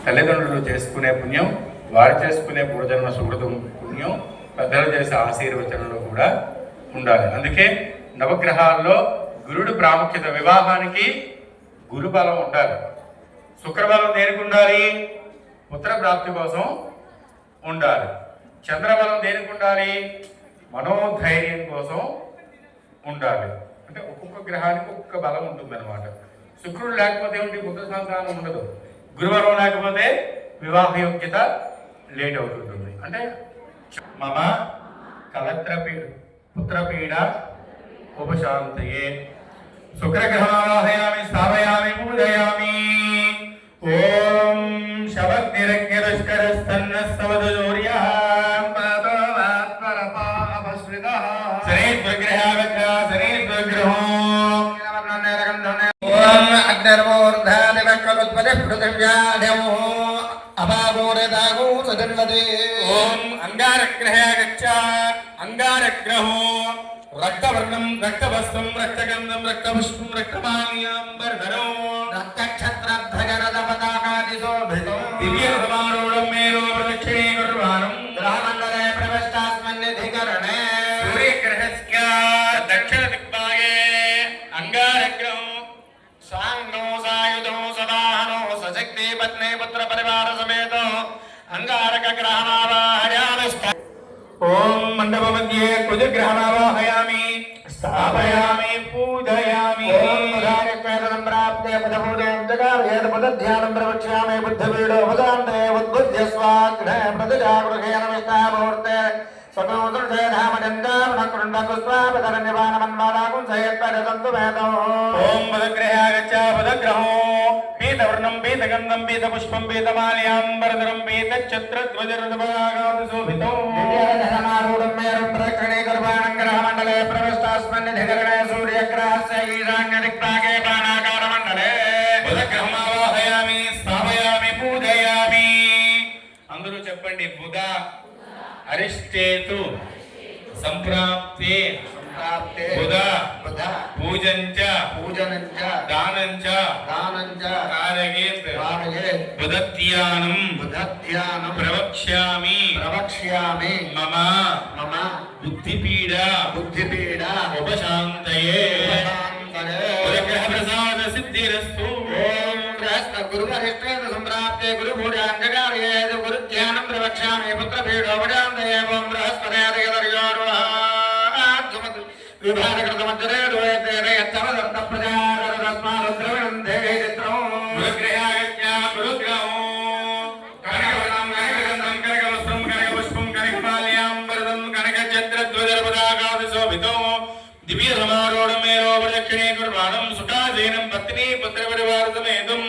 తల్లిదండ్రులు చేసుకునే పుణ్యం, వారు చేసుకునే పూర్వజన్మ సుకృతం పుణ్యం, పెద్దలు చేసే ఆశీర్వచనలు కూడా ఉండాలి. అందుకే నవగ్రహాల్లో గురుడు ప్రాముఖ్యత. వివాహానికి గురుబలం ఉండాలి. శుక్రబలం దేనికి ఉండాలి? పుత్ర ప్రాప్తి కోసం ఉండాలి. చంద్రబలం దేనికి ఉండాలి? మనోధైర్యం కోసం ఉండాలి. అంటే ఒక్కొక్క గ్రహానికి ఒక్కొక్క బలం ఉంటుంది అనమాట. శుక్రుడు లేకపోతే ఏమిటి? పుత్ర సంతానం ఉండదు. గురుబలం లేకపోతే వివాహ యోగ్యత లేట్ అవుతుంటుంది. అంటే మమ పుత్రపీడ ఉపశాంతయే శుక్రగ్రహావాహయామి స్థాపయామి పూజయామి. ఓం శవగ్నిరగ్నిరష్కరస్తన్నస్తవదూర్యః పాదోవాత్మరపాపశ్రితః శనీశ్వగ్రహో ఓం అగ్నిర్మూర్ధాదివక్రముత్పదే పృథివ్యాదేవో అపామూరదాగో సదన్వదే. ఓం అంగారగ్రహే గచ్చ అంగారగ్రహో రక్తవర్ణం రక్తవస్త్రం రక్తగంధం రక్తపుష్పం రక్తమాల్యాంబరధరో రక్తక్షత్రధ్వజరథపతాకాదిశోభితో దివ్యసమారూఢం మేరో ప్రదక్షిణే కుర్వాణం గ్రహమండలే ప్రవిష్టాస్మన్నిధికరణే సూర్యగ్రహస్య దక్షిణ దిగ్భాగే అంగారగ్రహం సాంగో సాయుధో సదాహనో సశక్తి పత్ని పుత్ర పరివార సమేతో అంగారక గ్రహమావాహయామి. ఓం మండప మధ్యే కుజగ్రహమావాహయామి స్థాపయామి పూజయామి. ప్రాప్తే పదపూజం జగార్యేత పదధ్యానం ప్రవక్ష్యామి బుద్ధపీడోపదాంతే ఉద్బుద్ధ్య స్వాగ్నే ప్రతిజాగృహేణ విష్టామూర్తే ఓం పదగ్రహాగచ్చ పదగ్రహో పీతవర్ణం పీతగంధం పీతపుష్పం పీతమాల్యాంబరధరం పీతఛత్రధ్వజరథపతాకాదిశోభితో దివ్యరథనారూఢం మేరుం ప్రదక్షిణే కుర్వాణం గ్రహమండలే ప్రవిష్టాస్మన్నిధికరణే సూర్యగ్రహస్య ఈశాన్యదిక్పాగే ప్రాణాకారమండలే బుధగ్రహమావాహయామి స్థాపయామి పూజయామి. అందరూ చెప్పండి. బుధ అరిష్టేతు సంప్రాప్తే బుధ పూజంచ దానంచ కారయేత్ బుధధ్యానం ప్రవక్ష్యామి మమ బుద్ధిపీడ ఉపశాంతయే గ్రహ ప్రసాద సిద్ధిరస్తు. గురువరిష్టేతు సంప్రాప్తే గురుభూజాంజకార్యేతు గురుధ్యానం ప్రవక్ష్యామి పుత్రపీడోపశాంతయే. ఓం బృహస్పతిర్యోర్వాహాత్మత్ విభాగకృతమజ్జరే ద్వయతే యత్తమదత్త ప్రజారతస్మారుద్రవిణందే చిత్రం గురుగ్రహాగత్య గురుగ్రహో కనకవర్ణం కనకగంధం కనకవస్త్రం కనకపుష్పం కనకమాల్యాంబరధం కనకఛత్రధ్వజరథపతాకాదిశోభితో దివ్యసమారూఢం మేరో ప్రదక్షిణే కుర్వాణం సుఖాసీనం పత్ని పుత్రపరివార సమేతం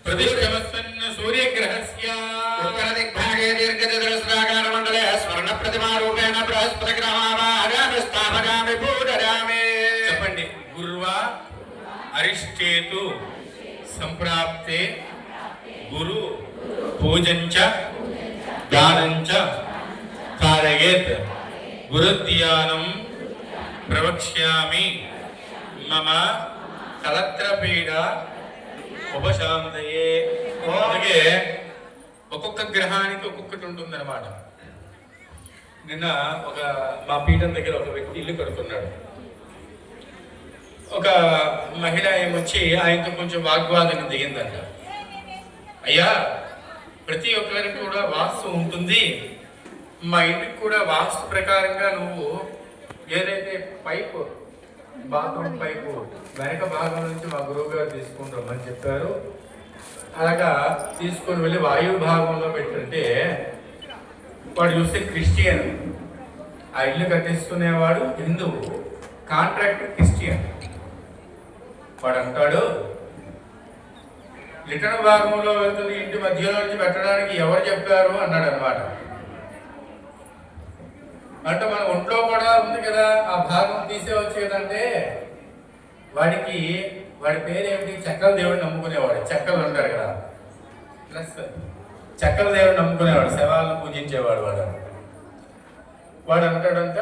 ప్రతిష్టమస్సన్న సూర్యగ్రహస్య ఉత్తరదిగ్భాగే దీర్ఘచతురస్రాకారమండలే స్వర్ణప్రతిమారూపేణ బృహస్పతిగ్రహమావాహయామి స్థాపయామి పూజయామి. చెప్పండి. గుర్వ అరిష్టేతు సంప్రాప్తే గురు పూజంచ దానంచ కారయేత్ గురుధ్యానం ప్రవక్ష్యామి మమ కలత్రపీడ ఉపశాంతయే. అలాగే ఒక్కొక్క గ్రహానికి ఒక్కొక్కటి ఉంటుందన్నమాట. నిన్న మా పీఠం దగ్గర ఒక వ్యక్తి ఇల్లు కడుతున్నాడు. ఒక మహిళ ఏమొచ్చి ఆయనతో కొంచెం వాగ్వాదన దిగిందంట. అయ్యా, ప్రతి ఒక్కరికి కూడా వాస్తు ఉంటుంది, మా ఇంటికి కూడా వాస్తు ప్రకారంగా నువ్వు ఏదైతే పైపు బాత్రూమ్ పైపు వెనక భాగం నుంచి మా గురువు గారు తీసుకుని రమ్మని చెప్పారు. అలాగా తీసుకొని వెళ్ళి వాయువు భాగంలో పెట్టంటే వాడు చూస్తే క్రిస్టియన్, ఆ ఇల్లు కట్టించుకునేవాడు హిందువు, కాంట్రాక్టర్ క్రిస్టియన్. వాడు అంటాడు, రిటర్న్ భాగంలో వెళ్తుంది ఇంటి మధ్యలో నుంచి పెట్టడానికి ఎవరు చెప్పారు అన్నాడు అనమాట. అంటే మన ఒంట్లో కూడా ఉంది కదా, ఆ భాగం తీసేవచ్చు కదంటే వాడి పేరు ఏమిటి? చెక్కల దేవుడిని నమ్ముకునేవాడు. చెక్కలు ఉంటారు కదా, ప్లస్ చెక్కల దేవుడిని నమ్ముకునేవాడు, శవాలను పూజించేవాడు. వాడు అంటాడంట,